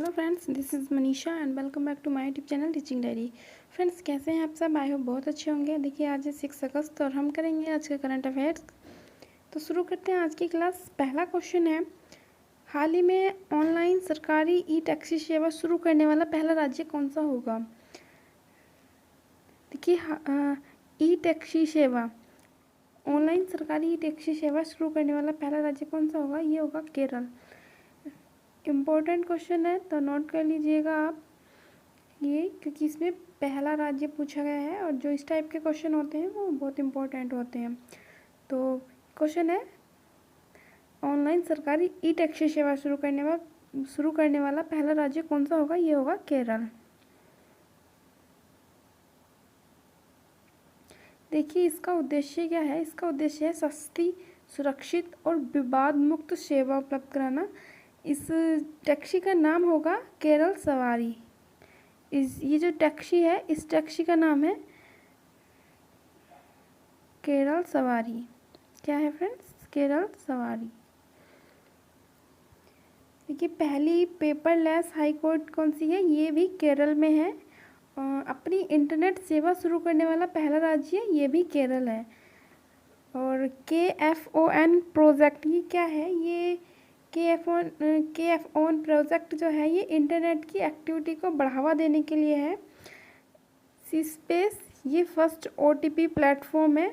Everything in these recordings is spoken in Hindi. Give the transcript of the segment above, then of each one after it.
Hello friends, this is Manisha and welcome back to my YouTube channel teaching diary. Friends, कैसे हैं आप सब? आई होप बहुत अच्छे होंगे। देखिए, आज है 6 अगस्त और हम करेंगे आज के करंट अफेयर्स। तो शुरू करते हैं आज की क्लास। पहला क्वेश्चन है, हाल ही में ऑनलाइन सरकारी ई टैक्सी सेवा शुरू करने वाला पहला राज्य कौन सा होगा? देखिए, ई टैक्सी सेवा, ऑनलाइन सरकारी ई टैक्सी सेवा शुरू करने वाला पहला राज्य कौन सा होगा? ये होगा केरल। इम्पोर्टेंट क्वेश्चन है तो नोट कर लीजिएगा आप ये, क्योंकि इसमें पहला राज्य पूछा गया है और जो इस टाइप के क्वेश्चन होते हैं वो बहुत इंपॉर्टेंट होते हैं। तो क्वेश्चन है, ऑनलाइन सरकारी ई टैक्सी सेवा शुरू करने वाला पहला राज्य कौन सा होगा? ये होगा केरल। देखिए, इसका उद्देश्य क्या है? इसका उद्देश्य है सस्ती, सुरक्षित और विवाद मुक्त सेवा उपलब्ध कराना। इस टैक्सी का नाम होगा केरल सवारी। ये जो टैक्सी है, इस टैक्सी का नाम है केरल सवारी। क्या है फ्रेंड्स? केरल सवारी। देखिए, पहली पेपरलेस हाई कोर्ट कौन सी है? ये भी केरल में है। अपनी इंटरनेट सेवा शुरू करने वाला पहला राज्य ये भी केरल है। और KFON प्रोजेक्ट, ये क्या है? ये KFON प्रोजेक्ट जो है, ये इंटरनेट की एक्टिविटी को बढ़ावा देने के लिए है। सी स्पेस, ये फर्स्ट OTP प्लेटफॉर्म है।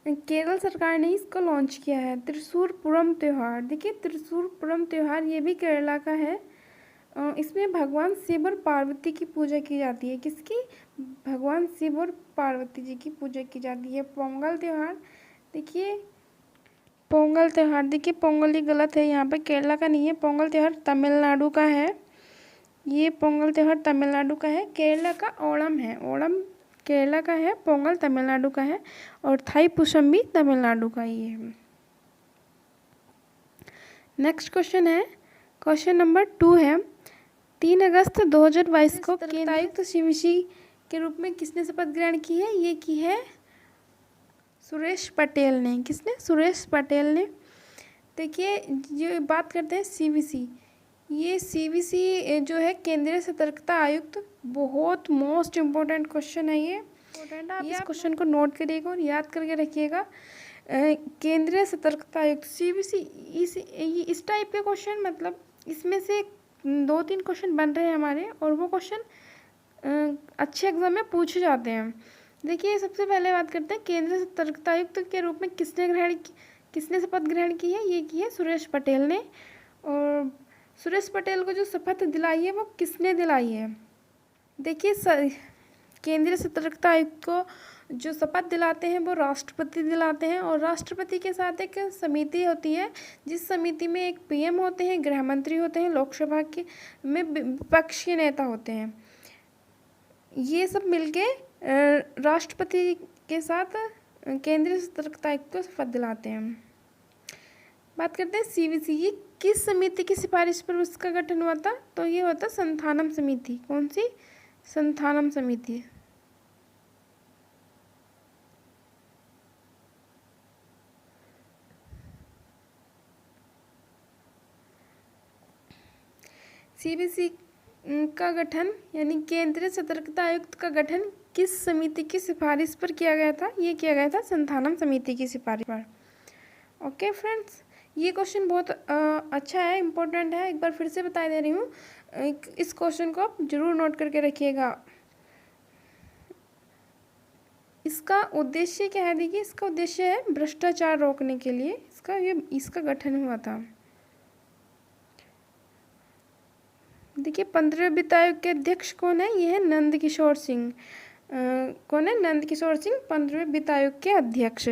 केरल सरकार ने इसको लॉन्च किया है। त्रिशूरपुरम त्यौहार, देखिए त्रिशूरपुरम त्यौहार ये भी केरला का है। इसमें भगवान शिव और पार्वती की पूजा की जाती है। किसकी? भगवान शिव और पार्वती जी की पूजा की जाती है। पोंगल त्यौहार, देखिए पोंगल त्यौहार, देखिए पोंगल ये गलत है, यहाँ पे केरला का नहीं है। पोंगल त्यौहार तमिलनाडु का है। ये पोंगल त्यौहार तमिलनाडु का है। केरला का ओणम है। ओणम केरला का है, पोंगल तमिलनाडु का है और थाई पुसम भी तमिलनाडु का ही है। नेक्स्ट क्वेश्चन है, क्वेश्चन नंबर 2 है, 3 अगस्त 2022 को केंद्रीय आयुक्त CBC के रूप में किसने शपथ ग्रहण की है? ये की है सुरेश पटेल ने। किसने? सुरेश पटेल ने। देखिए, ये बात करते हैं CBC। ये CBC जो है केंद्रीय सतर्कता आयुक्त, बहुत मोस्ट इम्पोर्टेंट क्वेश्चन है ये। आप इस क्वेश्चन को नोट करिएगा और याद करके रखिएगा। केंद्रीय सतर्कता आयुक्त CBC, इस टाइप के क्वेश्चन, मतलब इसमें से 2-3 क्वेश्चन बन रहे हैं हमारे, और वो क्वेश्चन अच्छे एग्जाम में पूछे जाते हैं। देखिए, सबसे पहले बात करते हैं केंद्रीय सतर्कता आयुक्त के रूप में किसने शपथ ग्रहण की है? ये की है सुरेश पटेल ने। और सुरेश पटेल को जो शपथ दिलाई है वो किसने दिलाई है? देखिए, केंद्रीय सतर्कता आयुक्त को जो शपथ दिलाते हैं वो राष्ट्रपति दिलाते हैं, और राष्ट्रपति के साथ एक समिति होती है, जिस समिति में एक PM होते हैं, गृह मंत्री होते हैं, लोकसभा के में विपक्ष के नेता होते हैं। ये सब मिलके राष्ट्रपति के साथ केंद्रीय सतर्कता आयुक्त को शपथ दिलाते हैं। बात करते हैं CBC, ये किस समिति की सिफारिश पर उसका गठन हुआ था? तो ये होता संथानम समिति। कौन सी? संथानम समिति। CBC का गठन, यानी केंद्रीय सतर्कता आयुक्त का गठन किस समिति की सिफारिश पर किया गया था? ये किया गया था संथानम समिति की सिफारिश पर। ओके फ्रेंड्स, ये क्वेश्चन बहुत अच्छा है, इम्पोर्टेंट है। एक बार फिर से बता दे रही हूँ, इस क्वेश्चन को आप जरूर नोट करके रखिएगा। इसका उद्देश्य क्या है? देखिए, इसका उद्देश्य है भ्रष्टाचार रोकने के लिए इसका गठन हुआ था। देखिए, 15वें वित्त आयोग के अध्यक्ष कौन है? ये है नंद किशोर सिंह। कौन है? नंद किशोर सिंह 15वें वित्त आयोग के अध्यक्ष।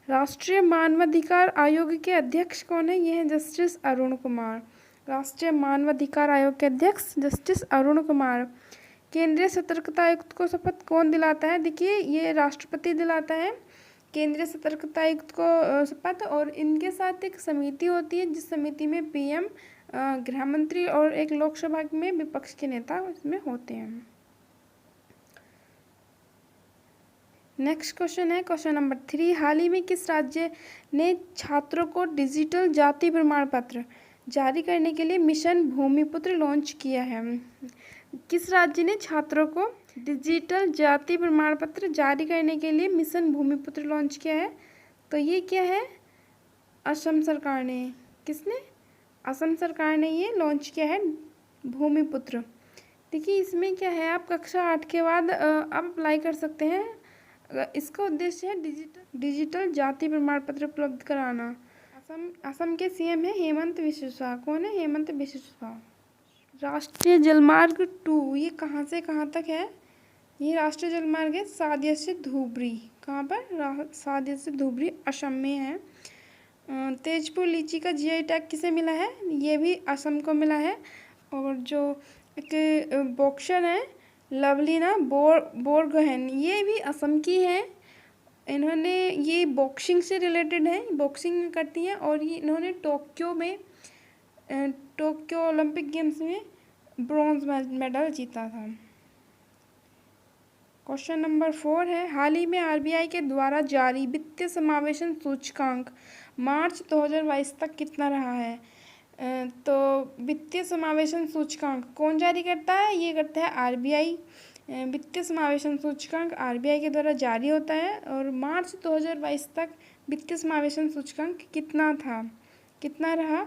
राष्ट्रीय मानवाधिकार आयोग के अध्यक्ष कौन है? ये है जस्टिस अरुण कुमार। राष्ट्रीय मानवाधिकार आयोग के अध्यक्ष जस्टिस अरुण कुमार। केंद्रीय सतर्कता आयुक्त को शपथ कौन दिलाता है? देखिए, ये राष्ट्रपति दिलाता है केंद्रीय सतर्कता आयुक्त को शपथ, और इनके साथ एक समिति होती है, जिस समिति में PM, गृह मंत्री और एक लोकसभा में विपक्ष के नेता इसमें होते हैं। नेक्स्ट क्वेश्चन है, क्वेश्चन नंबर 3, हाल ही में किस राज्य ने छात्रों को डिजिटल जाति प्रमाण पत्र जारी करने के लिए मिशन भूमिपुत्र लॉन्च किया है? किस राज्य ने छात्रों को डिजिटल जाति प्रमाण पत्र जारी करने के लिए मिशन भूमिपुत्र लॉन्च किया है? तो ये क्या है? असम सरकार ने। किसने? असम सरकार ने ये लॉन्च किया है भूमिपुत्र। देखिए इसमें क्या है, आप कक्षा 8 के बाद आप अप्लाई कर सकते हैं। इसका उद्देश्य है डिजिटल जाति प्रमाण पत्र उपलब्ध कराना। असम के सीएम है हेमंत बिस्वा। कौन है? हेमंत बिस्वा। राष्ट्रीय जलमार्ग 2 ये कहाँ से कहाँ तक है? ये राष्ट्रीय जलमार्ग है सादिया से धुबरी। कहाँ पर? सादिया से धुबरी असम में है। तेजपुर लीची का जीआई टैग किसे मिला है? ये भी असम को मिला है। और जो एक बॉक्सर है लवलीना बोरगोहेन, ये भी असम की है। इन्होंने ये बॉक्सिंग से रिलेटेड है, बॉक्सिंग करती हैं और ये इन्होंने टोक्यो ओलंपिक गेम्स में ब्रॉन्ज मेडल जीता था। क्वेश्चन नंबर 4 है, हाल ही में आरबीआई के द्वारा जारी वित्तीय समावेशन सूचकांक मार्च 2022 तक कितना रहा है? तो वित्तीय समावेशन सूचकांक कौन जारी करता है? ये करता है आरबीआई। वित्तीय समावेशन सूचकांक आरबीआई के द्वारा जारी होता है। और मार्च 2022 तक वित्तीय समावेशन सूचकांक कितना था, कितना रहा?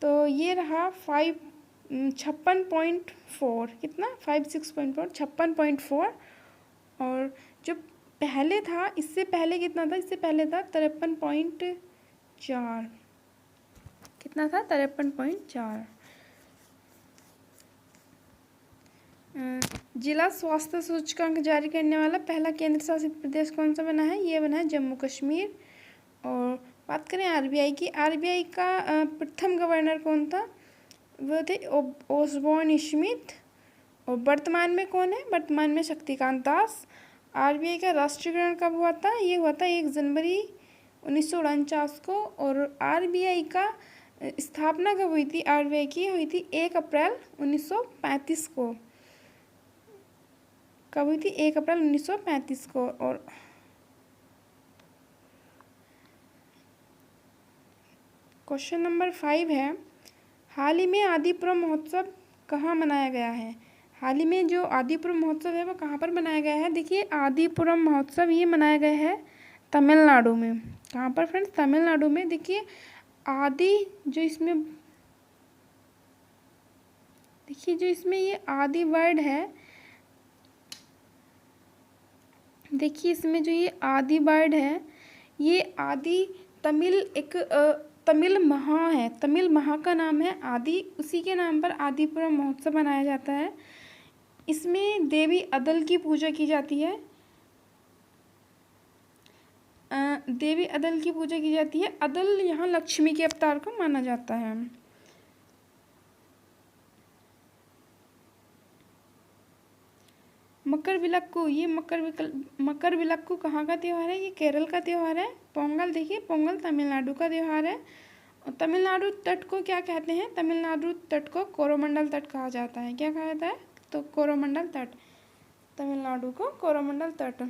तो ये रहा 56.4। कितना? 56.4, 56.4। और जो पहले था, इससे पहले कितना था? इससे पहले था 53.4। कितना था? 53.4। जिला स्वास्थ्य सूचकांक जारी करने वाला पहला केंद्र शासित प्रदेश कौन सा बना है? ये बना है जम्मू कश्मीर। और बात करें आरबीआई की, आरबीआई का प्रथम गवर्नर कौन था? वो थे ओसबोर्न स्मिथ। और वर्तमान में कौन है? वर्तमान में शक्तिकांत दास। आरबीआई का राष्ट्रीयकरण कब हुआ था? ये हुआ था 1 जनवरी 1949 को। और आरबीआई का स्थापना कब हुई थी? आरबीआई की हुई थी 1 अप्रैल 1935 को। कब हुई थी? 1 अप्रैल 1935 को। और क्वेश्चन नंबर 5 है, हाल ही में आदिपुरम महोत्सव कहाँ मनाया गया है? हाल ही में जो आदिपुरम महोत्सव है वो कहाँ पर मनाया गया है? देखिए आदिपुरम महोत्सव ये मनाया गया है तमिलनाडु में। कहाँ पर फ्रेंड्स? तमिलनाडु में। देखिए जो इसमें ये आदि वर्ड है, देखिए इसमें जो ये आदि वर्ड है, ये आदि तमिल महा है, तमिल महा का नाम है आदि, उसी के नाम पर आदिपुरम महोत्सव मनाया जाता है। इसमें देवी अदल की पूजा की जाती है। देवी अदल की पूजा की जाती है। अदल यहाँ लक्ष्मी के अवतार को माना जाता है। मकरविलक्कू, ये मकरविलक्कू कहाँ का त्यौहार है? ये केरल का त्यौहार है। पोंगल, देखिए पोंगल तमिलनाडु का त्यौहार है। और तमिलनाडु तट को क्या कहते हैं? तमिलनाडु तट को कोरोमंडल तट कहा जाता है। क्या कहा जाता है? तो कोरोमंडल तट। तमिलनाडु को कोरोमंडल तट।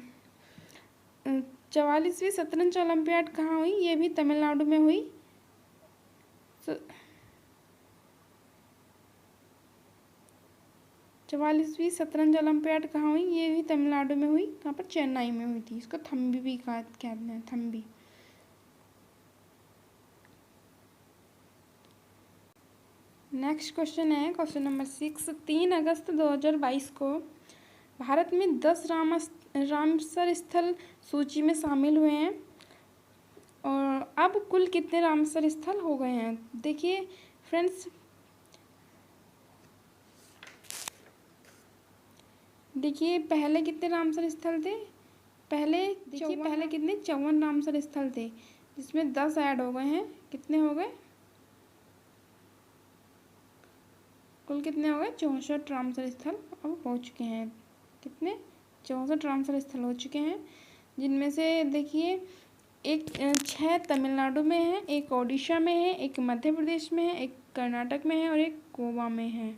44वीं शतरंज ओलंपियाड कहाँ हुई? ये भी तमिलनाडु में हुई। 44वीं शतरंज ओलंपियाड कहाँ हुई? ये भी तमिलनाडु में हुई। कहाँ पर? चेन्नई में हुई थी। इसको थम्बी भी कहते हैं, थम्बी। नेक्स्ट क्वेश्चन है क्वेश्चन नंबर 6। 3 अगस्त 2022 को भारत में 10 रामसर स्थल सूची में शामिल हुए हैं। और अब कुल कितने रामसर स्थल हो गए हैं? देखिए फ्रेंड्स, देखिए पहले कितने रामसर स्थल थे? पहले कितने? 54 रामसर स्थल थे, जिसमें 10 ऐड हो गए हैं। कितने हो गए? कुल कितने हो गए? 64 रामसर स्थल अब हो चुके हैं। कितने? 64 रामसर स्थल हो चुके हैं, जिनमें से देखिए 6 तमिलनाडु में है, 1 ओडिशा में है, 1 मध्य प्रदेश में है, 1 कर्नाटक में है और 1 गोवा में है।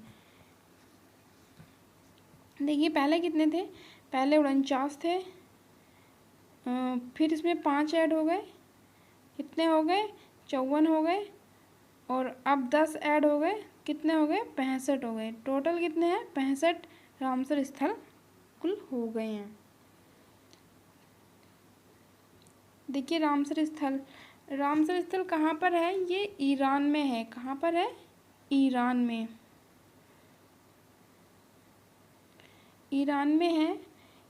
देखिए पहले कितने थे? पहले 49 थे, फिर इसमें 5 ऐड हो गए। कितने हो गए? 54 हो गए। और अब 10 ऐड हो गए, कितने हो गए? 65 हो गए। टोटल कितने हैं? 65 रामसर स्थल कुल हो गए हैं। देखिए रामसर स्थल कहाँ पर है? ये ईरान में है। कहाँ पर है? ईरान में। ईरान में है।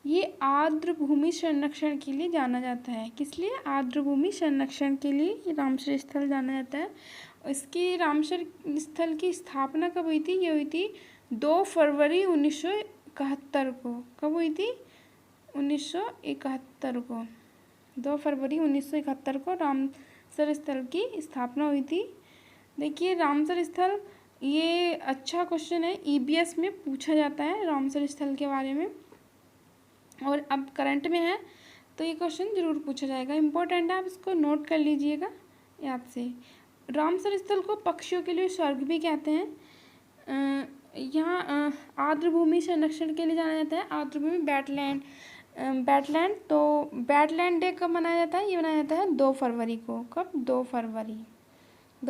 ये आर्द्र भूमि संरक्षण के लिए जाना जाता है। किस लिए? आर्द्र भूमि संरक्षण के लिए ये रामसर स्थल जाना जाता है। इसकी रामसर स्थल की स्थापना कब हुई थी? ये हुई थी 2 फरवरी 1971 को। कब हुई थी? 1971 को। 2 फरवरी 1971 को रामसर स्थल की स्थापना हुई थी। देखिए रामसर स्थल, ये अच्छा क्वेश्चन है, ईबीएस में पूछा जाता है रामसर स्थल के बारे में, और अब करंट में है तो ये क्वेश्चन जरूर पूछा जाएगा। इम्पोर्टेंट है, आप इसको नोट कर लीजिएगा याद से। रामसर स्थल को पक्षियों के लिए स्वर्ग भी कहते हैं। यहाँ आर्द्र भूमि संरक्षण के लिए जाना जाता है। आर्द्र भूमि बैटलैंड। तो बैटलैंड डे कब मनाया जाता है? ये मनाया जाता है 2 फरवरी को। कब? 2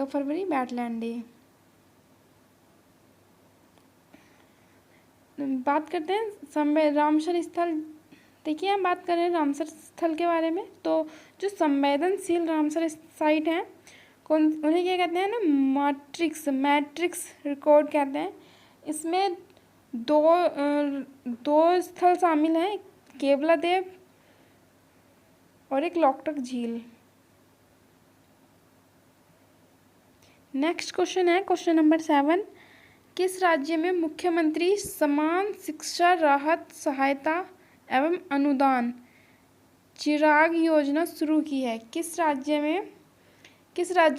फरवरी बैटलैंड डे। बात करते हैं रामसर स्थल। देखिए हम बात कर रहे हैं रामसर स्थल के बारे में। तो जो संवेदनशील रामसर साइट हैं, उन्हें क्या कहते हैं ना? मैट्रिक्स रिकॉर्ड कहते हैं। इसमें दो स्थल शामिल हैं, केवलादेव और एक लोकटक झील। नेक्स्ट क्वेश्चन है क्वेश्चन नंबर 7। किस राज्य में मुख्यमंत्री समान शिक्षा राहत सहायता एवं अनुदान चिराग योजना शुरू की है? किस राज्य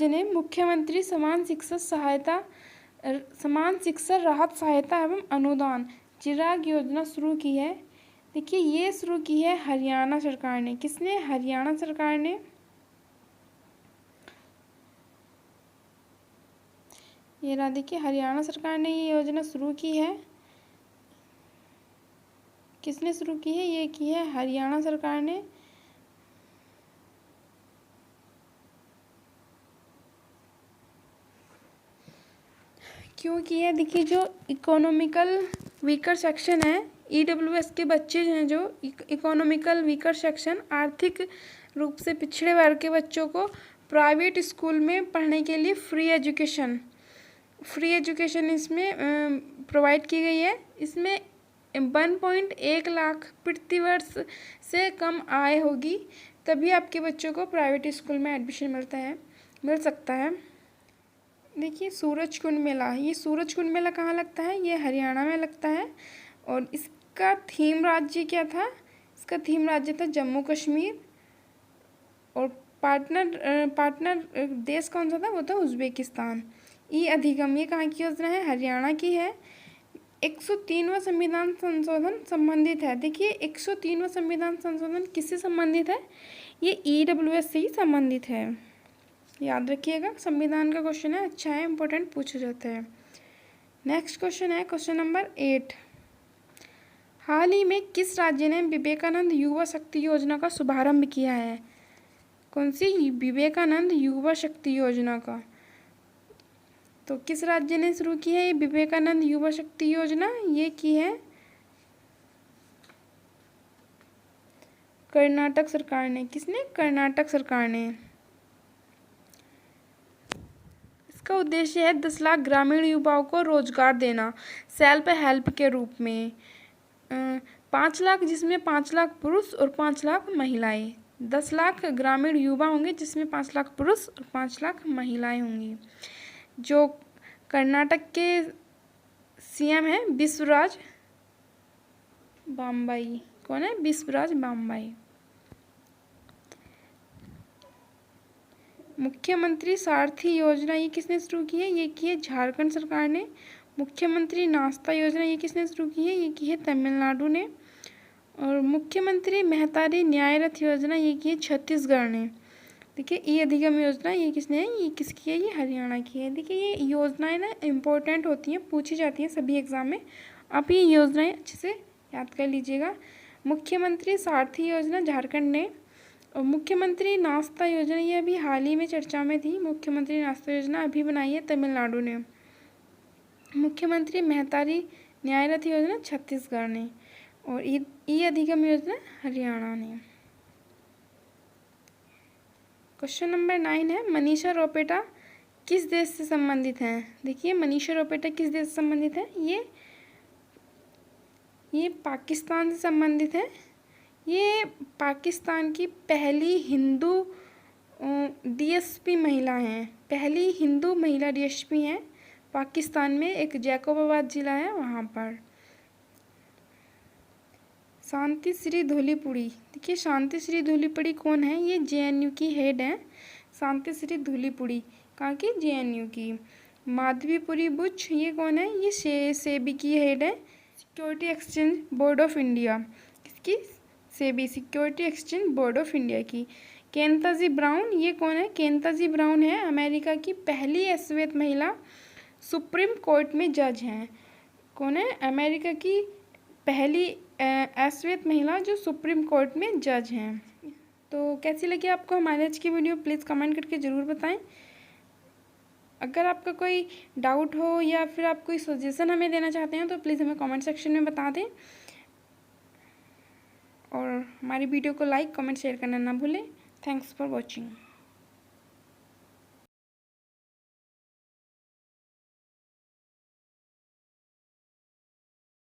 ने मुख्यमंत्री समान शिक्षा राहत सहायता एवं अनुदान चिराग योजना शुरू की है? देखिए ये शुरू की है हरियाणा सरकार ने। किसने? हरियाणा सरकार ने। ये रहा, देखिए हरियाणा सरकार ने ये योजना शुरू की है। किसने शुरू की है? ये की है हरियाणा सरकार ने। क्यों की है? देखिए जो इकोनॉमिकल वीकर सेक्शन है, ईडब्ल्यूएस के बच्चे हैं, जो इकोनॉमिकल वीकर सेक्शन, आर्थिक रूप से पिछड़े वर्ग के बच्चों को प्राइवेट स्कूल में पढ़ने के लिए फ्री एजुकेशन इसमें प्रोवाइड की गई है। इसमें 1.1 लाख प्रति वर्ष से कम आय होगी तभी आपके बच्चों को प्राइवेट स्कूल में एडमिशन मिल सकता है। देखिए सूरजकुंड मेला, ये सूरजकुंड मेला कहाँ लगता है? ये हरियाणा में लगता है। और इसका थीम राज्य क्या था? इसका थीम राज्य था जम्मू कश्मीर। और पार्टनर देश कौन सा था? वो था उज्बेकिस्तान। ई अधिगम, ये कहाँ की योजना है? हरियाणा की है। 103वां संविधान संशोधन संबंधित है। देखिए 103वां संविधान संशोधन किससे संबंधित है? ये ईडब्ल्यूएस से ही संबंधित है। याद रखिएगा, संविधान का क्वेश्चन है, अच्छा है, इंपॉर्टेंट पूछा जाता है। नेक्स्ट क्वेश्चन है क्वेश्चन नंबर 8। हाल ही में किस राज्य ने विवेकानंद युवा शक्ति योजना का शुभारंभ किया है? कौन सी? विवेकानंद युवा शक्ति योजना का। तो किस राज्य ने शुरू की है ये विवेकानंद युवा शक्ति योजना? ये की है कर्नाटक सरकार ने। किसने? कर्नाटक सरकार ने। इसका उद्देश्य है 10 लाख ग्रामीण युवाओं को रोजगार देना सेल्फ हेल्प के रूप में। 5 लाख, जिसमें 5 लाख पुरुष और 5 लाख महिलाएं। 10 लाख ग्रामीण युवा होंगे जिसमें 5 लाख पुरुष और 5 लाख महिलाएं होंगी। जो कर्नाटक के सीएम हैं बिस्वराज बामबाई। कौन है? बिस्वराज बामबाई। मुख्यमंत्री सारथी योजना, ये किसने शुरू की है? ये की है झारखंड सरकार ने। मुख्यमंत्री नाश्ता योजना, ये किसने शुरू की है? ये की है तमिलनाडु ने। और मुख्यमंत्री मेहतारी न्याय रथ योजना, ये की है छत्तीसगढ़ ने। देखिए ई अधिगम योजना, ये किसने है? ये किसकी है? ये हरियाणा की है। देखिए ये योजनाएं ना इम्पोर्टेंट होती हैं, पूछी जाती हैं सभी एग्जाम में। आप ये योजनाएं अच्छे से याद कर लीजिएगा। मुख्यमंत्री सारथी योजना झारखंड ने, और मुख्यमंत्री नाश्ता योजना, ये अभी हाल ही में चर्चा में थी। मुख्यमंत्री नाश्ता योजना अभी बनाई है तमिलनाडु ने। मुख्यमंत्री मेहतारी न्याय रथ योजना छत्तीसगढ़ ने। और ई अधिगम योजना हरियाणा ने। क्वेश्चन नंबर 9 है, मनीषा रोपेटा किस देश से संबंधित हैं? देखिए, मनीषा रोपेटा किस देश से संबंधित है? ये पाकिस्तान से संबंधित है। ये पाकिस्तान की पहली हिंदू डीएसपी महिला हैं। पहली हिंदू महिला डीएसपी हैं पाकिस्तान में। एक जैकोबाबाद जिला है वहाँ पर। शांति श्री धूलीपुड़ी, देखिए शांति श्री धूलीपुड़ी कौन है? ये जेएनयू की हेड है। शांति श्री धूलीपुड़ी कहाँ की? जेएनयू की। माधवीपुरी बुच, ये कौन है? ये सेबी की हेड है। Security exchange board of India, किसकी? SEBI, security exchange board of India की। केंताजी ब्राउन, ये कौन है? केंताजी ब्राउन है अमेरिका की पहली अश्वेत महिला सुप्रीम कोर्ट में जज हैं। कौन है? अमेरिका की पहली अश्वेत महिला जो सुप्रीम कोर्ट में जज हैं। तो कैसी लगी आपको हमारे आज की वीडियो? प्लीज़ कमेंट करके ज़रूर बताएं। अगर आपका कोई डाउट हो या फिर आप कोई सजेशन हमें देना चाहते हैं तो प्लीज़ हमें कमेंट सेक्शन में बता दें। और हमारी वीडियो को लाइक, कमेंट, शेयर करना ना भूलें। Thanks for watching.